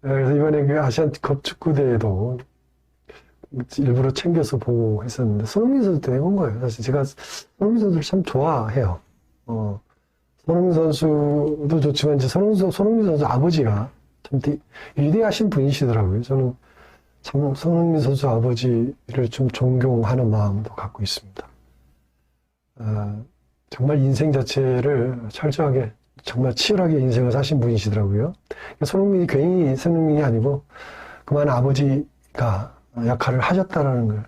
그래서 이번에 그 아시안컵 축구대회도 일부러 챙겨서 보고 했었는데, 손흥민 선수도 해본 거예요. 사실 제가 손흥민 선수를 참 좋아해요. 손흥민 선수도 좋지만, 이제 손흥민 선수 아버지가 참 위대하신 분이시더라고요. 저는 참 손흥민 선수 아버지를 좀 존경하는 마음도 갖고 있습니다. 정말 인생 자체를 철저하게, 정말 치열하게 인생을 사신 분이시더라고요. 손흥민이 괜히 손흥민이 아니고, 그만 아버지가 역할을 하셨다라는 걸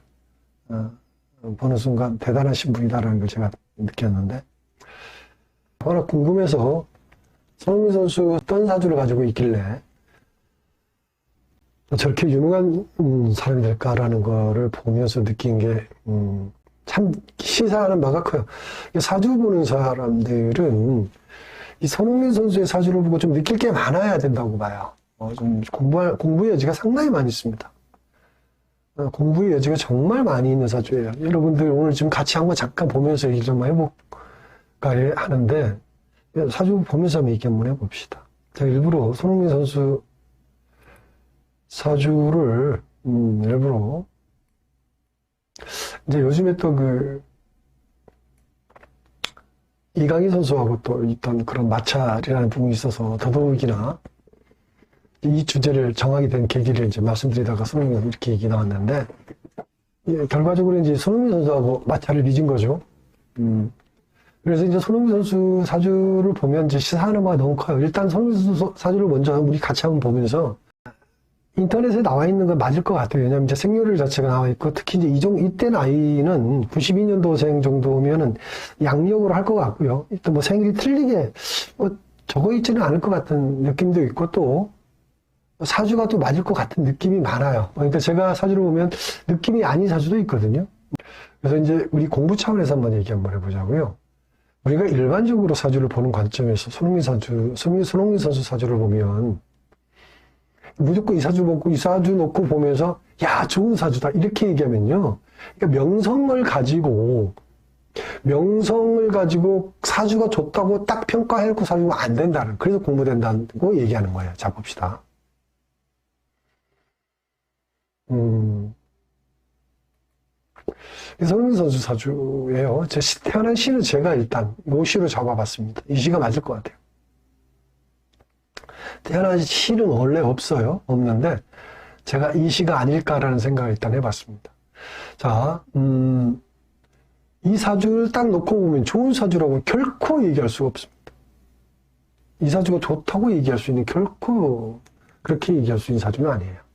보는 순간 대단하신 분이다라는 걸 제가 느꼈는데, 워낙 궁금해서 손흥민 선수 어떤 사주를 가지고 있길래 저렇게 유능한 사람이 될까라는 거를 보면서 느낀 게 참 시사하는 바가 커요. 사주 보는 사람들은 이 손흥민 선수의 사주를 보고 좀 느낄 게 많아야 된다고 봐요. 좀 공부의 여지가 상당히 많이 있습니다. 공부의 여지가 정말 많이 있는 사주예요. 여러분들 오늘 지금 같이 한번 잠깐 보면서 얘기 좀 해볼까 하는데, 사주 보면서 한번 얘기 한번 해봅시다. 제가 일부러 손흥민 선수 사주를 일부러 이제 요즘에 또 이강인 선수하고 또 있던 그런 마찰이라는 부분이 있어서 더더욱이나 이 주제를 정하게 된 계기를 이제 말씀드리다가 손흥민 선수 이렇게 얘기 나왔는데, 결과적으로 이제 손흥민 선수하고 마찰을 빚은 거죠. 그래서 이제 손흥민 선수 사주를 보면 이제 시사하는 바가 너무 커요. 일단 손흥민 선수 사주를 먼저 우리 같이 한번 보면서, 인터넷에 나와 있는 건 맞을 것 같아요. 왜냐면 이제 생년월 자체가 나와 있고, 특히 이제 이때 나이는 92년도생 정도면은 양력으로 할 것 같고요. 또 뭐 생일이 틀리게 적어 있지는 않을 것 같은 느낌도 있고, 또 사주가 또 맞을 것 같은 느낌이 많아요. 그러니까 제가 사주를 보면 느낌이 아닌 사주도 있거든요. 그래서 이제 우리 공부 차원에서 한번 얘기 한번 해보자고요. 우리가 일반적으로 사주를 보는 관점에서 손흥민 선수 사주를 보면 무조건 이 사주 보고 이 사주 놓고 보면서 야, 좋은 사주다 이렇게 얘기하면요, 그러니까 명성을 가지고 사주가 좋다고 딱 평가해놓고 사주가 안 된다는, 그래서 공부된다고 얘기하는 거예요. 자, 봅시다. 손흥민 선수 사주예요. 태어난 시는 제가 일단 모시로 잡아봤습니다. 이 시가 맞을 것 같아요. 태어난 시는 원래 없어요. 없는데 제가 이 시가 아닐까라는 생각을 일단 해봤습니다. 자, 이 사주를 딱 놓고 보면 좋은 사주라고 결코 얘기할 수가 없습니다. 이 사주가 좋다고 얘기할 수 있는, 결코 그렇게 얘기할 수 있는 사주는 아니에요.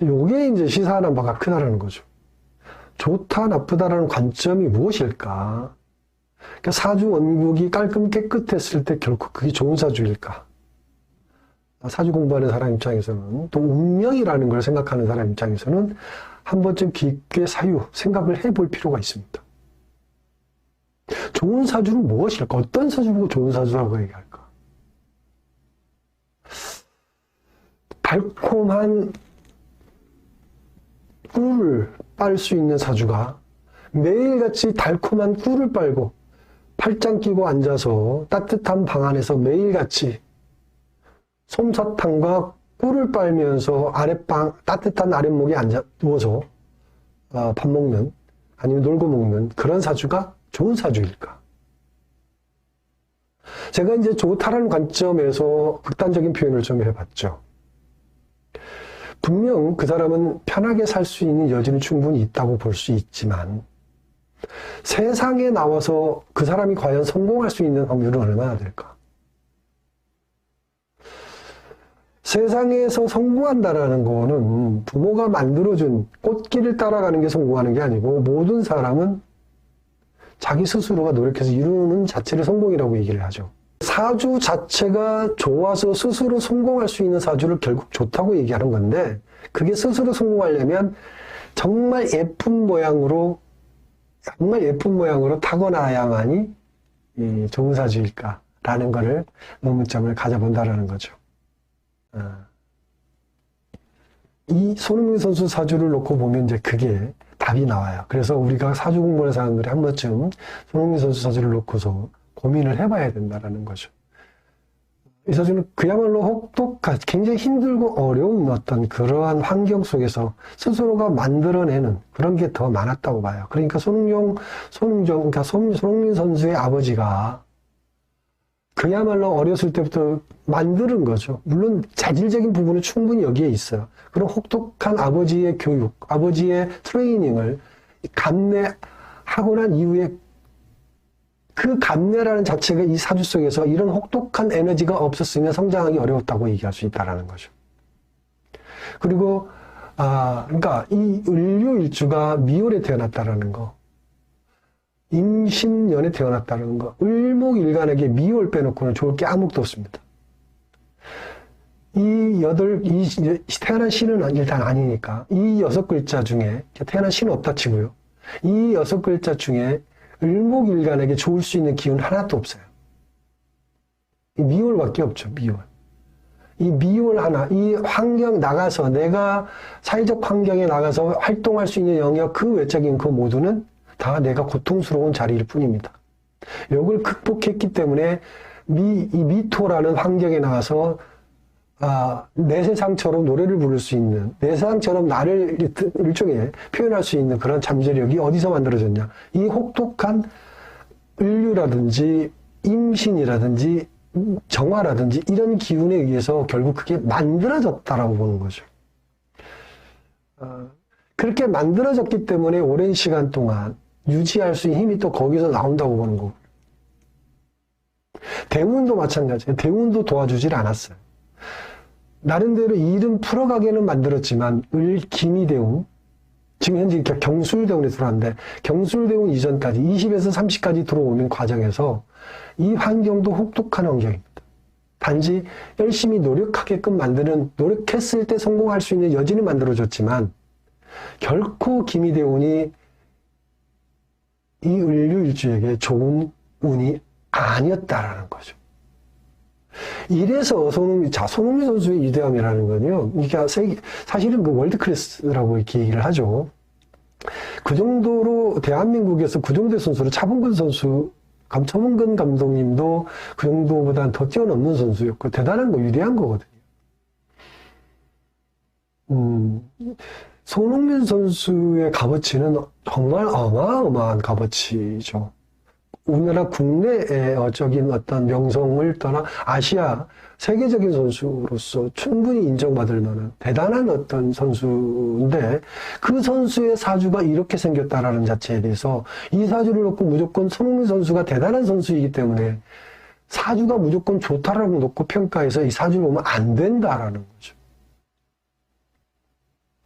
요게 이제 시사하는 바가 크다라는 거죠. 좋다, 나쁘다라는 관점이 무엇일까? 그러니까 사주 원국이 깔끔 깨끗했을 때 결코 그게 좋은 사주일까? 사주 공부하는 사람 입장에서는, 또 운명이라는 걸 생각하는 사람 입장에서는 한 번쯤 깊게 생각을 해볼 필요가 있습니다. 좋은 사주는 무엇일까? 어떤 사주 보고 좋은 사주라고 얘기할까? 달콤한 꿀을 빨 수 있는 사주가 매일같이 달콤한 꿀을 빨고 팔짱 끼고 앉아서 따뜻한 방 안에서 매일같이 솜사탕과 꿀을 빨면서 따뜻한 아랫목에 누워서 밥 먹는, 아니면 놀고 먹는 그런 사주가 좋은 사주일까? 제가 이제 좋다라는 관점에서 극단적인 표현을 좀 해봤죠. 분명 그 사람은 편하게 살 수 있는 여지는 충분히 있다고 볼 수 있지만, 세상에 나와서 그 사람이 과연 성공할 수 있는 확률은 얼마나 될까? 세상에서 성공한다라는 거는 부모가 만들어준 꽃길을 따라가는 게 성공하는 게 아니고, 모든 사람은 자기 스스로가 노력해서 이루는 자체를 성공이라고 얘기를 하죠. 사주 자체가 좋아서 스스로 성공할 수 있는 사주를 결국 좋다고 얘기하는 건데, 그게 스스로 성공하려면 정말 예쁜 모양으로 타고나야만이 좋은 사주일까라는 거를 의문점을 가져본다라는 거죠. 이 손흥민 선수 사주를 놓고 보면 이제 그게 답이 나와요. 그래서 우리가 사주 공부하는 사람들이 한 번쯤 손흥민 선수 사주를 놓고서 고민을 해봐야 된다라는 거죠. 이 사주는 그야말로 혹독한, 굉장히 힘들고 어려운 어떤 그러한 환경 속에서 스스로가 만들어내는 그런 게 더 많았다고 봐요. 그러니까 그러니까 손흥민 선수의 아버지가 그야말로 어렸을 때부터 만드는 거죠. 물론 자질적인 부분은 충분히 여기에 있어요. 그런 혹독한 아버지의 교육, 아버지의 트레이닝을 감내하고 난 이후에 그 감내라는 자체가 이 사주 속에서 이런 혹독한 에너지가 없었으면 성장하기 어려웠다고 얘기할 수 있다는 거죠. 그리고, 그러니까 이 을류일주가 미월에 태어났다라는 거, 임신년에 태어났다는 거, 을목일간에게 미월 빼놓고는 좋을 게 아무것도 없습니다. 태어난 신은 일단 아니니까, 이 6글자 중에, 태어난 신은 없다 치고요. 이 6글자 중에 을목일간에게 좋을 수 있는 기운 하나도 없어요. 이 미월밖에 없죠, 미월. 이 미월 하나, 이 환경 나가서, 내가 사회적 환경에 나가서 활동할 수 있는 영역, 그 외적인 그 모두는 다 내가 고통스러운 자리일 뿐입니다. 이걸 극복했기 때문에 이 미토라는 환경에 나가서 내 세상처럼 노래를 부를 수 있는, 내 세상처럼 나를 일종의 표현할 수 있는 그런 잠재력이 어디서 만들어졌냐. 이 혹독한 을류라든지 임신이라든지 정화라든지 이런 기운에 의해서 결국 그게 만들어졌다라고 보는 거죠. 그렇게 만들어졌기 때문에 오랜 시간 동안 유지할 수 있는 힘이 또 거기서 나온다고 보는 거고. 대운도 마찬가지예요. 대운도 도와주질 않았어요. 나름대로 일은 풀어가게는 만들었지만 을기미대운, 지금 현재 경술대운에 들어왔는데 경술대운 이전까지 20에서 30까지 들어오는 과정에서 이 환경도 혹독한 환경입니다. 단지 열심히 노력하게끔 노력했을 때 성공할 수 있는 여지는 만들어줬지만 결코 기미대운이 이 을류일주에게 좋은 운이 아니었다라는 거죠. 이래서 손흥민 선수의 위대함이라는 건요, 이게 사실은 그 월드 클래스라고 이렇게 얘기를 하죠. 그 정도로 대한민국에서 그 정도의 선수로 차범근 감독님도 그 정도보다는 더 뛰어넘는 선수였고, 대단한 거, 위대한 거거든요. 손흥민 선수의 값어치는 정말 어마어마한 값어치죠. 우리나라 국내의 어떤 명성을 떠나 아시아 세계적인 선수로서 충분히 인정받을 만한 대단한 어떤 선수인데 그 선수의 사주가 이렇게 생겼다라는 자체에 대해서 이 사주를 놓고 무조건 손흥민 선수가 대단한 선수이기 때문에 사주가 무조건 좋다라고 놓고 평가해서 이 사주를 보면 안 된다라는 거죠.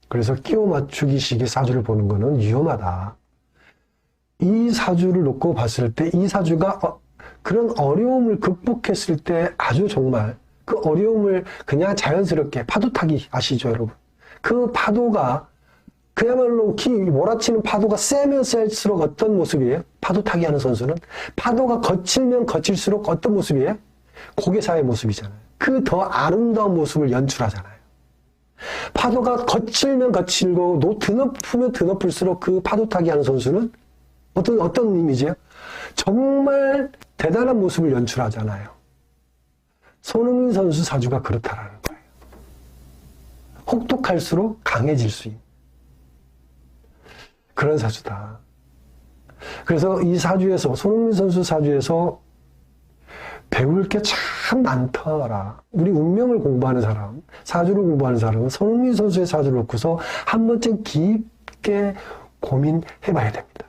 그래서 끼워 맞추기식의 사주를 보는 거는 위험하다. 이 사주를 놓고 봤을 때 이 사주가 그런 어려움을 극복했을 때 아주 정말 그 어려움을 그냥 자연스럽게 파도 타기 아시죠, 여러분? 그 파도가 그야말로 몰아치는 파도가 세면 셀수록 어떤 모습이에요? 파도 타기 하는 선수는 파도가 거칠면 거칠수록 어떤 모습이에요? 고개사의 모습이잖아요. 그 더 아름다운 모습을 연출하잖아요. 파도가 거칠면 거칠고 드높으면 드높을수록 그 파도 타기 하는 선수는 어떤 이미지예요? 정말 대단한 모습을 연출하잖아요. 손흥민 선수 사주가 그렇다라는 거예요. 혹독할수록 강해질 수 있는 그런 사주다. 그래서 이 사주에서 손흥민 선수 사주에서 배울 게 참 많더라. 우리 운명을 공부하는 사람, 사주를 공부하는 사람은 손흥민 선수의 사주를 놓고서 한 번쯤 깊게 고민해봐야 됩니다.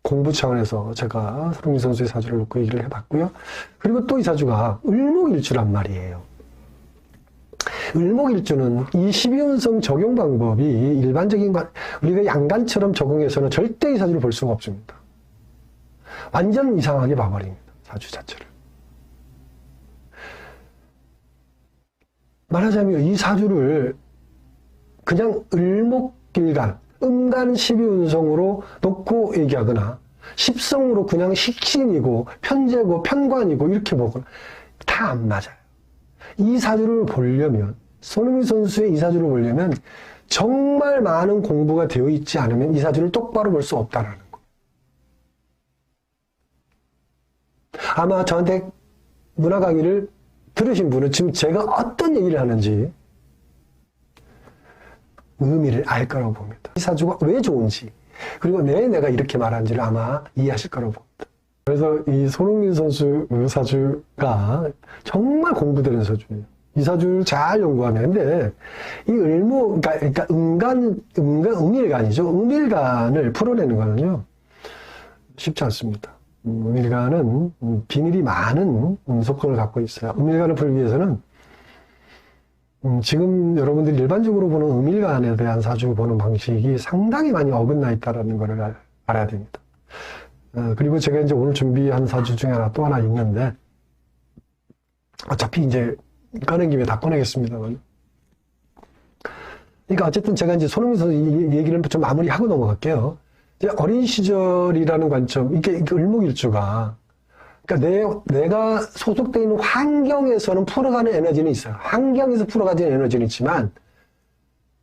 공부 차원에서 제가 손흥민 선수의 사주를 놓고 얘기를 해봤고요. 그리고 또 이 사주가 을목일주란 말이에요. 을목일주는 이 12운성 적용 방법이 일반적인 우리가 양간처럼 적용해서는 절대 이 사주를 볼 수가 없습니다. 완전 이상하게 봐버립니다. 사주 자체를. 말하자면 이 사주를 그냥 을목일간, 음간 12운성으로 놓고 얘기하거나 십성으로 그냥 식신이고 편재고 편관이고 이렇게 보거나 다 안 맞아요. 이 사주를 보려면 손흥민 선수의 이 사주를 보려면 정말 많은 공부가 되어 있지 않으면 이 사주를 똑바로 볼 수 없다라는 거. 아마 저한테 문화 강의를 들으신 분은 지금 제가 어떤 얘기를 하는지 의미를 알 거라고 봅니다. 이 사주가 왜 좋은지, 그리고 왜 내가 이렇게 말한지를 아마 이해하실 거라고 봅니다. 그래서 이 손흥민 선수 사주가 정말 공부되는 사주예요. 이 사주를 잘 연구하면. 근데 이 그러니까 음일간이죠. 음일간을 풀어내는 거는요, 쉽지 않습니다. 음일간은 비밀이 많은 속성을 갖고 있어요. 음일간을 풀기 위해서는 지금 여러분들이 일반적으로 보는 음일간에 대한 사주 보는 방식이 상당히 많이 어긋나 있다는 걸 알아야 됩니다. 그리고 제가 이제 오늘 준비한 사주 중에 또 하나 있는데, 어차피 이제 꺼낸 김에 다 꺼내겠습니다만. 그러니까 어쨌든 제가 이제 손흥민 선수 얘기를 좀 마무리하고 넘어갈게요. 이제 어린 시절이라는 관점, 이게 을목일주가, 그러니까 내가 소속되어 있는 환경에서는 풀어가는 에너지는 있어요. 환경에서 풀어가는 에너지는 있지만,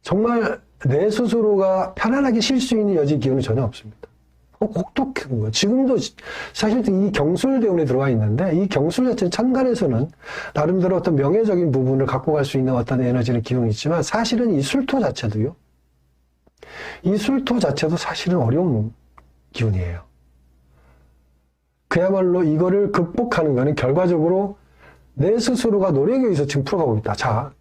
정말 내 스스로가 편안하게 쉴 수 있는 여지 기운은 전혀 없습니다. 혹독한 거예요. 지금도 사실 이 경술대운에 들어와 있는데, 이 경술 자체는 천간에서는 나름대로 어떤 명예적인 부분을 갖고 갈 수 있는 어떤 에너지는 기운이 있지만, 사실은 이 술토 자체도요, 이 술토 자체도 사실은 어려운 기운이에요. 그야말로 이거를 극복하는 거는 결과적으로 내 스스로가 노력에 의해서 지금 풀어가고 있다. 자,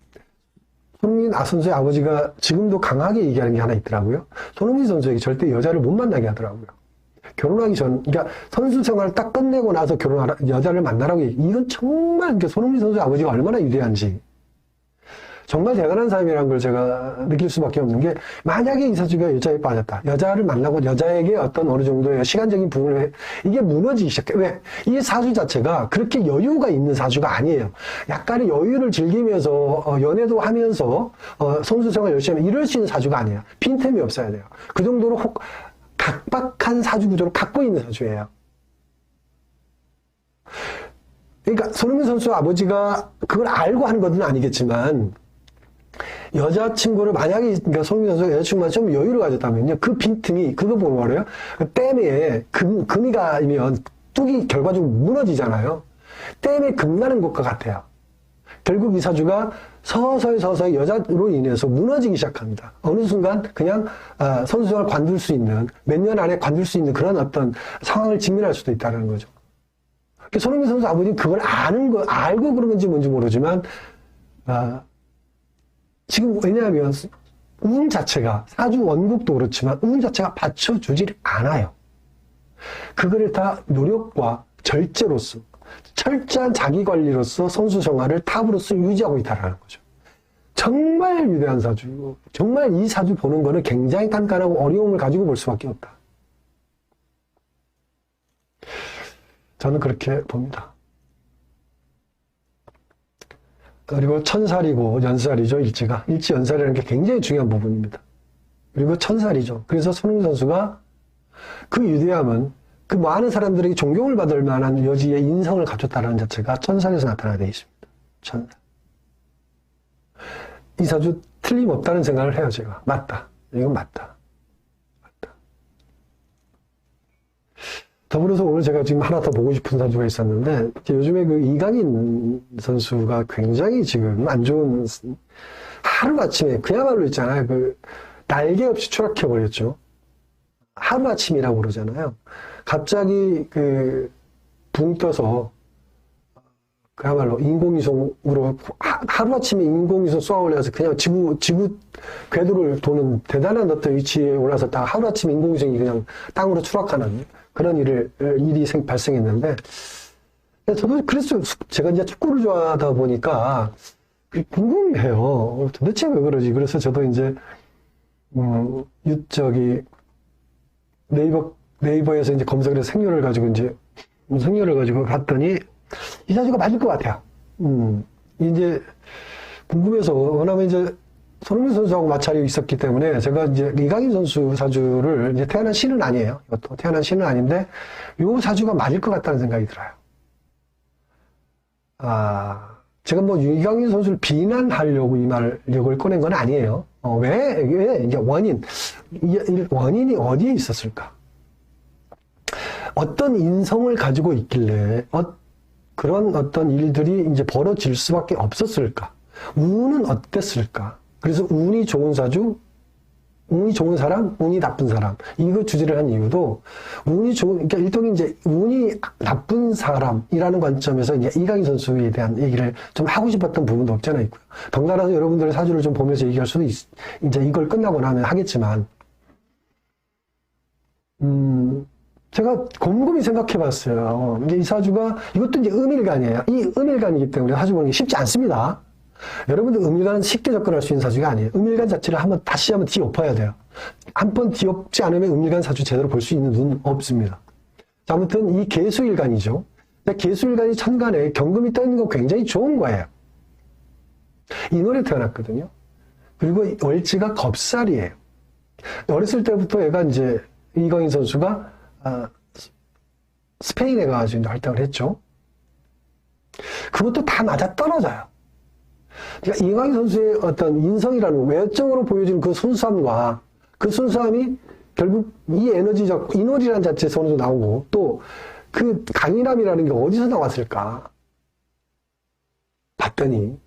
손흥민 선수의 아버지가 지금도 강하게 얘기하는 게 하나 있더라고요. 손흥민 선수에게 절대 여자를 못 만나게 하더라고요. 결혼하기 전, 그러니까 선수 생활을 딱 끝내고 나서 여자를 만나라고 이건 정말 그러니까 손흥민 선수의 아버지가 얼마나 위대한지, 정말 대단한 사람이라는 걸 제가 느낄 수밖에 없는 게, 만약에 이 사주가 여자에 빠졌다. 여자를 만나고 여자에게 어떤 어느 정도의 시간적인 부분을, 이게 무너지기 시작해. 왜? 이 사주 자체가 그렇게 여유가 있는 사주가 아니에요. 약간의 여유를 즐기면서, 연애도 하면서, 선수 생활 열심히 하면 이럴 수 있는 사주가 아니에요. 빈틈이 없어야 돼요. 그 정도로 각박한 사주 구조를 갖고 있는 사주예요. 그러니까 손흥민 선수 아버지가 그걸 알고 한 것은 아니겠지만, 여자친구를 만약에, 그러니까 손흥민 선수가 여자친구만 좀 여유를 가졌다면요, 그 빈틈이, 그거 보고 말해요. 그 댐에 금이 가면 뚝이 결과적으로 무너지잖아요. 댐에 금 가는 것과 같아요. 결국 이 사주가 서서히 여자로 인해서 무너지기 시작합니다. 어느 순간 그냥 선수생활 관둘 수 있는, 몇 년 안에 관둘 수 있는 그런 어떤 상황을 직면할 수도 있다는 거죠. 손흥민 선수 아버지는 그걸 알고 그런 건지 뭔지 모르지만, 지금 왜냐하면 운 자체가, 사주 원국도 그렇지만 운 자체가 받쳐주질 않아요. 그거를 다 노력과 절제로서, 철저한 자기관리로서 선수 생활을 탑으로서 유지하고 있다는 거죠. 정말 위대한 사주이고, 정말 이 사주 보는 거는 굉장히 깐깐하고 어려움을 가지고 볼 수밖에 없다. 저는 그렇게 봅니다. 그리고 천살이고 연살이죠, 일지가. 일지 연살이라는 게 굉장히 중요한 부분입니다. 그리고 천살이죠. 그래서 손흥민 선수가 그 위대함은 그 많은 사람들에게 존경을 받을 만한 여지의 인성을 갖췄다는 자체가 천살에서 나타나게 되어 있습니다. 천살. 이 사주 틀림없다는 생각을 해요, 제가. 맞다. 이건 맞다. 더불어서 오늘 제가 지금 하나 더 보고 싶은 사주가 있었는데, 요즘에 그 이강인 선수가 굉장히 지금 안 좋은, 하루아침에, 그야말로 있잖아요. 그, 날개 없이 추락해버렸죠. 하루아침이라고 그러잖아요. 갑자기 붕 떠서, 그야말로 인공위성으로, 하루아침에 인공위성 쏘아 올려서 그냥 지구 궤도를 도는 대단한 어떤 위치에 올라섰다가 하루아침에 인공위성이 그냥 땅으로 추락하는 그런 일이 발생했는데, 저도 그래서 제가 이제 축구를 좋아하다 보니까 궁금해요. 도대체 왜 그러지? 그래서 저도 이제, 네이버에서 이제 검색을 해서 생년을 가지고 봤더니, 이 사주가 맞을 것 같아요. 이제 궁금해서, 왜냐면 이제 손흥민 선수하고 마찰이 있었기 때문에 제가 이제 이강인 선수 사주를 이제 태어난 시는 아니에요. 이것도 태어난 시는 아닌데 요 사주가 맞을 것 같다는 생각이 들어요. 제가 뭐 이강인 선수를 비난하려고 이걸 꺼낸 건 아니에요. 왜 이제 원인이 어디에 있었을까? 어떤 인성을 가지고 있길래 그런 어떤 일들이 이제 벌어질 수밖에 없었을까? 운은 어땠을까? 그래서 운이 좋은 사주, 운이 좋은 사람, 운이 나쁜 사람. 이거 주제를 한 이유도 그러니까 일종의 이제 운이 나쁜 사람이라는 관점에서 이제 이강인 선수에 대한 얘기를 좀 하고 싶었던 부분도 없잖아 있고요. 덩달아서 여러분들의 사주를 좀 보면서 얘기할 수도 이제 이걸 끝나고 나면 하겠지만, 제가 곰곰이 생각해 봤어요. 이제 이 사주가, 이것도 이제 음일간이에요. 이 음일간이기 때문에 사주 보는 게 쉽지 않습니다. 여러분들 음일간은 쉽게 접근할 수 있는 사주가 아니에요. 음일간 자체를 다시 한번 뒤엎어야 돼요. 한 번 뒤엎지 않으면 음일간 사주 제대로 볼 수 있는 눈은 없습니다. 자, 아무튼 이 개수일간이죠. 개수일간이 천간에 경금이 떠 있는 건 굉장히 좋은 거예요. 인월에 태어났거든요. 그리고 월지가 겁살이에요. 어렸을 때부터 얘가 이제 이강인 선수가 스페인에 가서 이제 활동을 했죠. 그것도 다 맞아 떨어져요. 그러니까 이강인 선수의 어떤 인성이라는 외적으로 보여지는 그 순수함과 그 순수함이 결국 이 에너지적 인월이라는 자체에서 어느 정도 나오고 또 그 강인함이라는 게 어디서 나왔을까? 봤더니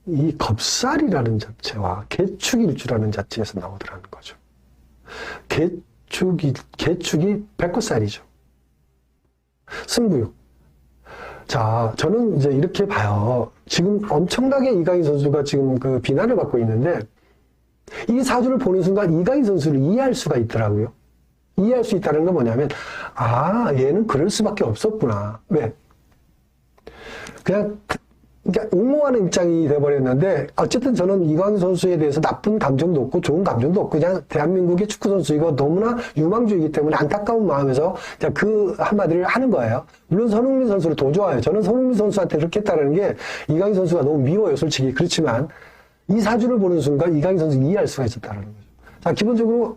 이 겁살이라는 자체와 개축일주라는 자체에서 나오더라는 거죠. 개축이 백호살이죠. 승부욕. 자, 저는 이제 이렇게 봐요. 지금 엄청나게 이강인 선수가 지금 그 비난을 받고 있는데, 이 사주를 보는 순간 이강인 선수를 이해할 수가 있더라고요. 이해할 수 있다는 건 뭐냐면, 얘는 그럴 수밖에 없었구나. 왜? 그러니까 옹호하는 입장이 돼버렸는데, 어쨌든 저는 이강인 선수에 대해서 나쁜 감정도 없고 좋은 감정도 없고 그냥 대한민국의 축구 선수 이거 너무나 유망주이기 때문에 안타까운 마음에서 그냥 그 한마디를 하는 거예요. 물론 손흥민 선수를 더 좋아해요. 저는 손흥민 선수한테 그렇게 했다는 게 이강인 선수가 너무 미워요, 솔직히. 그렇지만 이 사주를 보는 순간 이강인 선수 이해할 수가 있었다는 거죠. 자, 기본적으로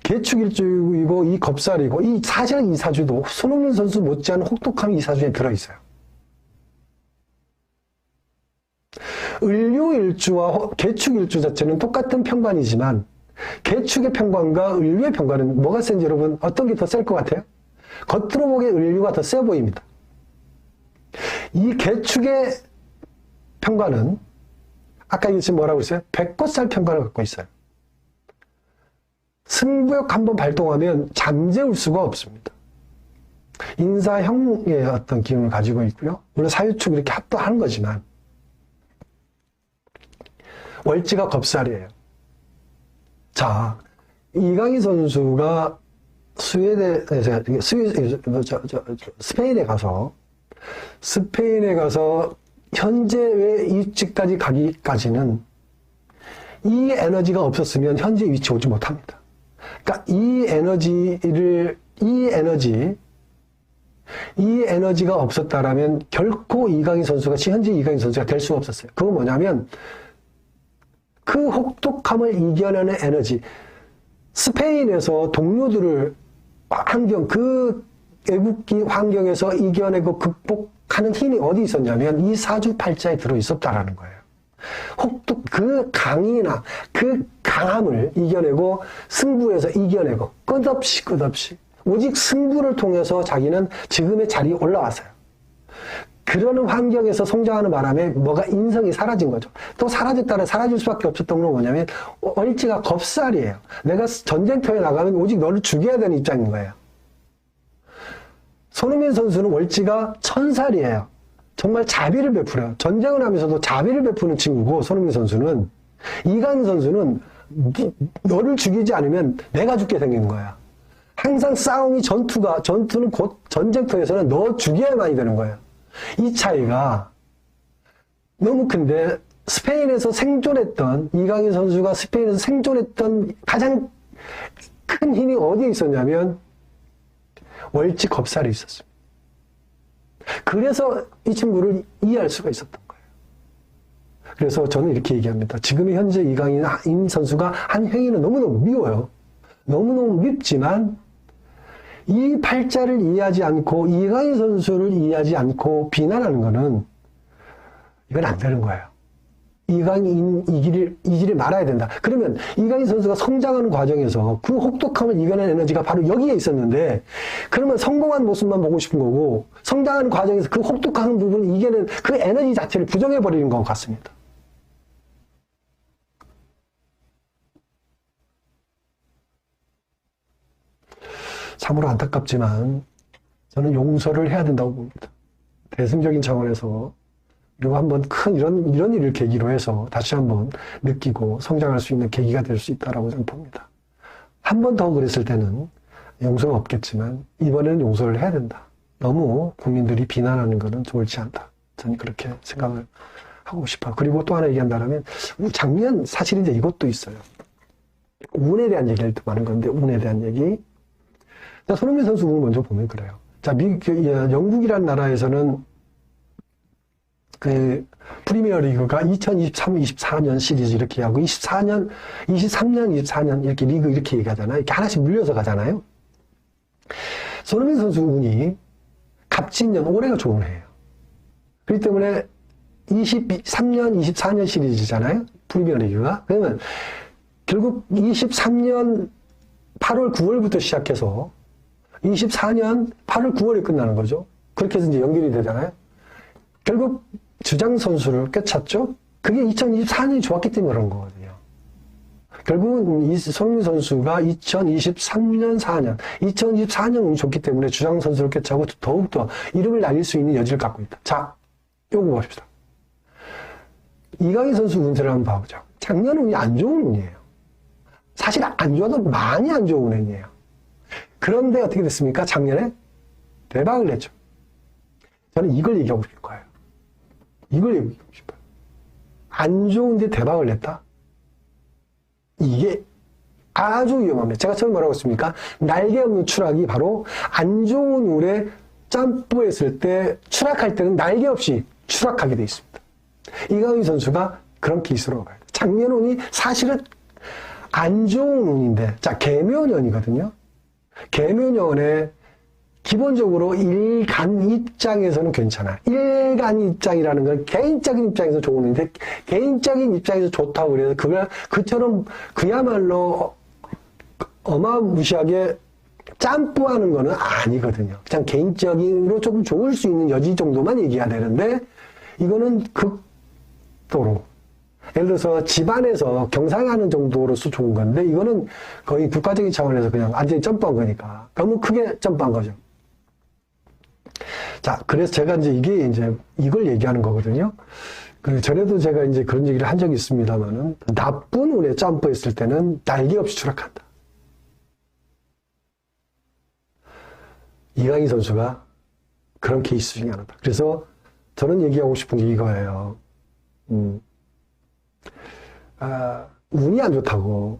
개축일주이고 이 겁살이고 사실은 이 사주도 손흥민 선수 못지않은 혹독함이 이 사주에 들어있어요. 을료일주와 개축일주 자체는 똑같은 평관이지만 개축의 평관과 을료의 평관은 뭐가 센지 여러분 어떤 게 더 셀 것 같아요? 겉으로 보기에 을료가 더 세 보입니다. 이 개축의 평관은 아까 지금 뭐라고 했어요? 백꽃살 평관을 갖고 있어요. 승부욕 한번 발동하면 잠재울 수가 없습니다. 인사형의 어떤 기운을 가지고 있고요. 물론 사유축 이렇게 합도하는 거지만 월지가 겁살이에요. 자, 이강인 선수가 스페인에 가서 현재 왜 위치까지 가기까지는 이 에너지가 없었으면 현재 위치 오지 못합니다. 그러니까 이 에너지가 없었다라면 결코 이강인 선수가 현재 이강인 선수가 될 수가 없었어요. 그건 뭐냐면 그 혹독함을 이겨내는 에너지, 스페인에서 동료들을 그 애국기 환경에서 이겨내고 극복하는 힘이 어디 있었냐면 이 사주팔자에 들어 있었다라는 거예요. 그 강이나 그 강함을 이겨내고 승부에서 이겨내고 끝없이 오직 승부를 통해서 자기는 지금의 자리에 올라왔어요. 그러는 환경에서 성장하는 바람에 뭐가 인성이 사라진 거죠. 또 사라질 수밖에 없었던 건 뭐냐면 월지가 겁살이에요. 내가 전쟁터에 나가면 오직 너를 죽여야 되는 입장인 거예요. 손흥민 선수는 월지가 천살이에요. 정말 자비를 베풀어요. 전쟁을 하면서도 자비를 베푸는 친구고 손흥민 선수는. 이강인 선수는 너를 죽이지 않으면 내가 죽게 생긴 거야. 항상 전투는 곧 전쟁터에서는 너 죽여야만이 되는 거예요. 이 차이가 너무 큰데 스페인에서 생존했던 이강인 선수가 스페인에서 생존했던 가장 큰 힘이 어디에 있었냐면 월지 겁살이 있었습니다. 그래서 이 친구를 이해할 수가 있었던 거예요. 그래서 저는 이렇게 얘기합니다. 지금의 현재 이강인 선수가 한 행위는 너무너무 미워요. 너무너무 밉지만 이 팔자를 이해하지 않고 이강인 선수를 이해하지 않고 비난하는 거는 이건 안 되는 거예요. 이강인 이기를 말아야 된다. 그러면 이강인 선수가 성장하는 과정에서 그 혹독함을 이겨낸 에너지가 바로 여기에 있었는데, 그러면 성공한 모습만 보고 싶은 거고, 성장하는 과정에서 그 혹독한 부분을 이겨낸 그 에너지 자체를 부정해버리는 것 같습니다. 참으로 안타깝지만 저는 용서를 해야 된다고 봅니다. 대승적인 차원에서, 그리고 한번 큰 이런 일을 계기로 해서 다시 한번 느끼고 성장할 수 있는 계기가 될 수 있다라고 저는 봅니다. 한 번 더 그랬을 때는 용서가 없겠지만 이번에는 용서를 해야 된다. 너무 국민들이 비난하는 것은 좋지 않다. 저는 그렇게 생각을 하고 싶어요. 그리고 또 하나 얘기한다면, 작년 사실 이제 이것도 있어요. 운에 대한 얘기를 또 많은 건데, 운에 대한 얘기. 자, 손흥민 선수 운을 먼저 보면 그래요. 자, 영국이라는 나라에서는 그 프리미어 리그가 2023-24년 시리즈 이렇게 하고 23년, 24년 이렇게 리그 이렇게 얘기하잖아요. 이렇게 하나씩 물려서 가잖아요. 손흥민 선수 운이 갑진년, 올해가 좋은 해예요. 그렇기 때문에 23년, 24년 시리즈잖아요. 프리미어 리그가. 그러면 결국 23년 8월, 9월부터 시작해서 24년 8월, 9월에 끝나는 거죠. 그렇게 해서 이제 연결이 되잖아요. 결국 주장 선수를 꿰찼죠. 그게 2024년이 좋았기 때문에 그런 거거든요. 결국은 손흥민 선수가 2023년, 4년, 2024년 운이 좋기 때문에 주장 선수를 꿰차고 더욱더 이름을 날릴 수 있는 여지를 갖고 있다. 자, 요거 봅시다. 이강인 선수 운세를 한번 봐보죠. 작년 운이 안 좋은 운이에요. 사실 안 좋아도 많이 안 좋은 운이에요. 그런데 어떻게 됐습니까? 작년에 대박을 냈죠. 저는 이걸 얘기하고 싶을 거예요. 이걸 얘기하고 싶어요. 안 좋은데 대박을 냈다? 이게 아주 위험합니다. 제가 처음에 뭐라고 했습니까? 날개 없는 추락이 바로 안 좋은 운에 점프했을 때, 추락할 때는 날개 없이 추락하게 돼 있습니다. 이강인 선수가 그런 케이스로 가요. 작년 운이 사실은 안 좋은 운인데, 자, 개묘년이거든요. 개묘년에 기본적으로 일간 입장에서는 괜찮아. 일간 입장이라는 건 개인적인 입장에서 좋은 운인데, 개인적인 입장에서 좋다고 그래서 그처럼 그야말로 어마무시하게 짬뿌하는 거는 아니거든요. 그냥 개인적으로 조금 좋을 수 있는 여지 정도만 얘기해야 되는데, 이거는 극도로, 예를 들어서 집안에서 경상하는 정도로서 좋은 건데, 이거는 거의 국가적인 차원에서 그냥 완전히 점프한 거니까 너무 크게 점프한 거죠. 자, 그래서 제가 이제 이걸 얘기하는 거거든요. 그 전에도 제가 이제 그런 얘기를 한 적이 있습니다만은, 나쁜 운에 점프했을 때는 날개 없이 추락한다. 이강인 선수가 그런 케이스 중에 하나다. 그래서 저는 얘기하고 싶은 게 이거예요. 운이 안 좋다고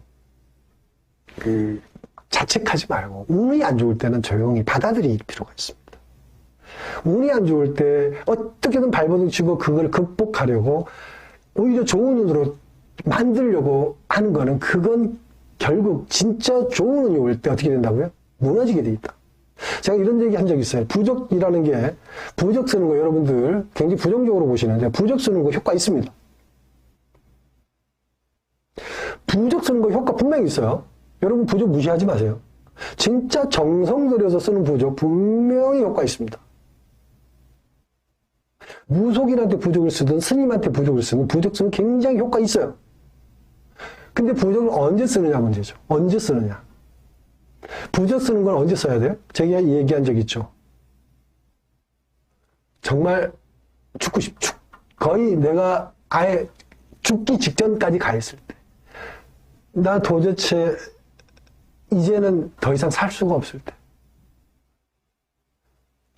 자책하지 말고, 운이 안 좋을 때는 조용히 받아들일 필요가 있습니다. 운이 안 좋을 때 어떻게든 발버둥 치고 그걸 극복하려고 오히려 좋은 운으로 만들려고 하는 거는, 그건 결국 진짜 좋은 운이 올 때 어떻게 된다고요? 무너지게 돼 있다. 제가 이런 얘기 한 적 있어요. 부적이라는 게, 부적 쓰는 거 여러분들 굉장히 부정적으로 보시는데, 부적 쓰는 거 효과 있습니다. 부적 쓰는 거 효과 분명히 있어요. 여러분 부적 무시하지 마세요. 진짜 정성 들여서 쓰는 부적 분명히 효과 있습니다. 무속인한테 부적을 쓰든 스님한테 부적을 쓰든 부적 쓰면 굉장히 효과 있어요. 근데 부적을 언제 쓰느냐 문제죠. 언제 쓰느냐. 부적 쓰는 건 언제 써야 돼요? 제가 얘기한 적 있죠. 정말 거의 내가 아예 죽기 직전까지 가 있을 때, 나 도대체 이제는 더 이상 살 수가 없을 때,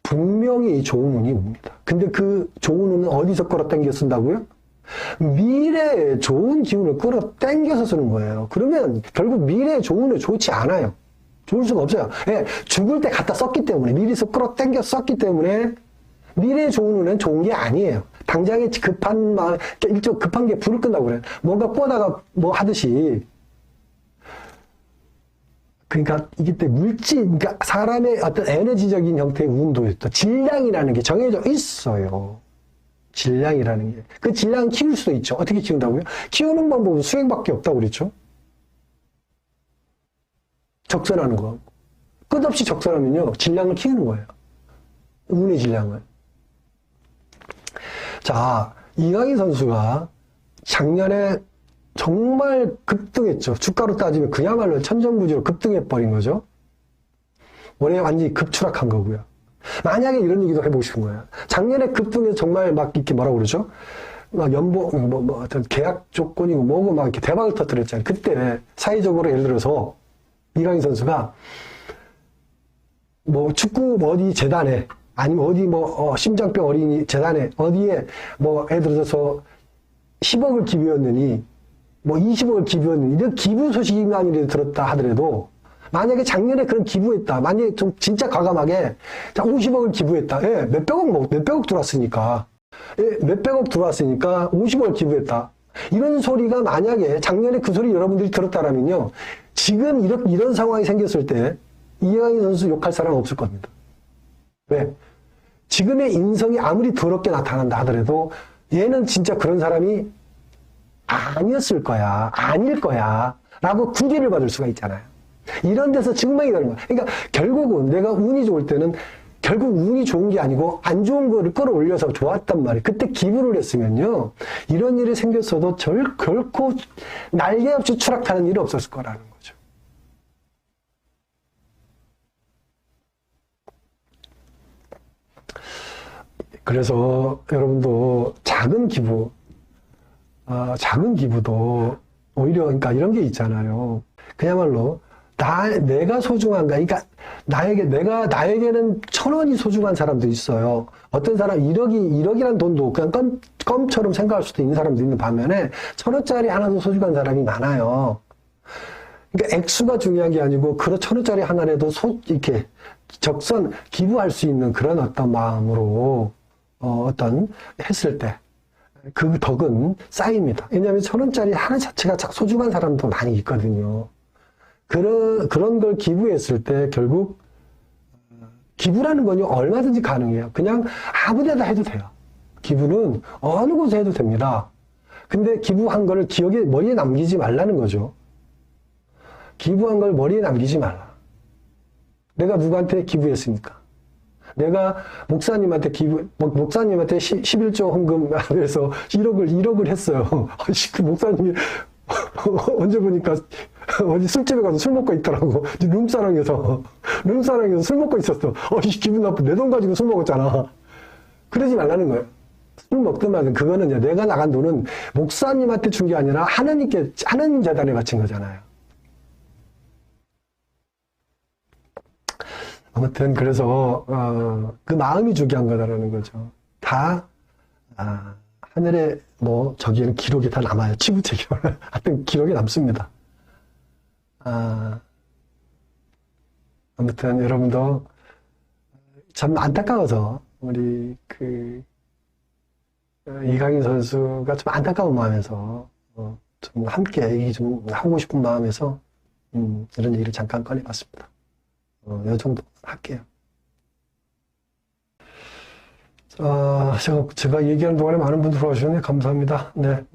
분명히 좋은 운이 옵니다. 근데 그 좋은 운은 어디서 끌어당겨 쓴다고요? 미래에 좋은 기운을 끌어당겨서 쓰는 거예요. 그러면 결국 미래에 좋은 운이 좋지 않아요. 좋을 수가 없어요. 예, 죽을 때 갖다 썼기 때문에, 미리서 끌어당겨 썼기 때문에 미래에 좋은 운은 좋은 게 아니에요. 당장에 급한 게 불을 끈다고 그래요. 뭔가 꼬다가 뭐 하듯이. 그러니까 이게 때 그러니까 사람의 어떤 에너지적인 형태의 운도 또 질량이라는 게 정해져 있어요. 질량이라는 게. 그 질량은 키울 수도 있죠. 어떻게 키운다고요? 키우는 방법은 수행밖에 없다고 그랬죠. 적선하는 거. 끝없이 적선하면요, 질량을 키우는 거예요. 운의 질량을. 자, 이강인 선수가 작년에 정말 급등했죠. 주가로 따지면 그야말로 천정부지로 급등해버린 거죠. 올해 완전히 급추락한 거고요. 만약에 이런 얘기도 해보고 싶은 거예요. 작년에 급등해서 정말 막 이렇게 뭐라고 그러죠? 막 연봉, 어떤 계약 조건이고 뭐고 막 이렇게 대박을 터뜨렸잖아요. 그때 사회적으로 예를 들어서 이강인 선수가 뭐 축구 어디 재단에 아니면 어디 심장병 어린이 재단에 어디에 예를 들어서 10억을 기부했느니 20억을 기부했느니 이런 기부 소식만이라도 들었다 하더라도 만약에 작년에 그런 기부했다. 만약에 좀 진짜 과감하게 50억을 기부했다. 예, 몇백억 들어왔으니까. 예, 몇백억 들어왔으니까 50억을 기부했다. 이런 소리가 만약에 작년에 그 소리 여러분들이 들었다라면요. 지금 이런 상황이 생겼을 때 이강인 선수 욕할 사람은 없을 겁니다. 왜? 지금의 인성이 아무리 더럽게 나타난다 하더라도 얘는 진짜 그런 사람이 아니었을 거야. 아닐 거야. 라고 구제를 받을 수가 있잖아요. 이런 데서 증명이 되는 거야. 그러니까 결국은 내가 운이 좋을 때는 결국 운이 좋은 게 아니고 안 좋은 거를 끌어올려서 좋았단 말이에요. 그때 기부를 했으면요. 이런 일이 생겼어도 결코 날개 없이 추락하는 일이 없었을 거라는 거죠. 그래서 여러분도 작은 기부도 오히려 그러니까 이런 게 있잖아요. 그야말로 내가 소중한가? 그러니까 나에게는 1,000원이 소중한 사람도 있어요. 어떤 사람 1억이라는 돈도 그냥 껌처럼 생각할 수도 있는 사람도 있는 반면에 1,000원짜리 하나도 소중한 사람이 많아요. 그러니까 액수가 중요한 게 아니고 그런 1,000원짜리 하나라도 이렇게 적선 기부할 수 있는 그런 어떤 마음으로 했을 때 그 덕은 쌓입니다. 왜냐하면 1,000원짜리 하나 자체가 소중한 사람도 많이 있거든요. 그런 걸 기부했을 때 결국 기부라는 건요 얼마든지 가능해요. 그냥 아무 데다 해도 돼요. 기부는 어느 곳에 해도 됩니다. 근데 기부한 거를 머리에 남기지 말라는 거죠. 기부한 걸 머리에 남기지 말라. 내가 누구한테 기부했습니까? 내가 목사님한테 11조 헌금 해서 1억을 했어요. 그 목사님이 언제 보니까 어디 술집에 가서 술 먹고 있더라고. 룸사랑에서 술 먹고 있었어. 기분 나쁘. 내 돈 가지고 술 먹었잖아. 그러지 말라는 거예요. 술 먹든 말든 그거는 내가 나간 돈은 목사님한테 준 게 아니라 하나님 재단에 바친 거잖아요. 아무튼 그래서 그 마음이 중요한 거다라는 거죠. 다 하늘에 저기에는 기록이 다 남아요. 지구체계로 하여튼 기록이 남습니다. 아무튼 여러분도 참 안타까워서 우리 이강인 선수가 좀 안타까운 마음에서 좀 함께 얘기 좀 하고 싶은 마음에서 이런 얘기를 잠깐 꺼내봤습니다. 요 정도 할게요. 제가 얘기하는 동안에 많은 분들 들어와주셨네. 감사합니다. 네,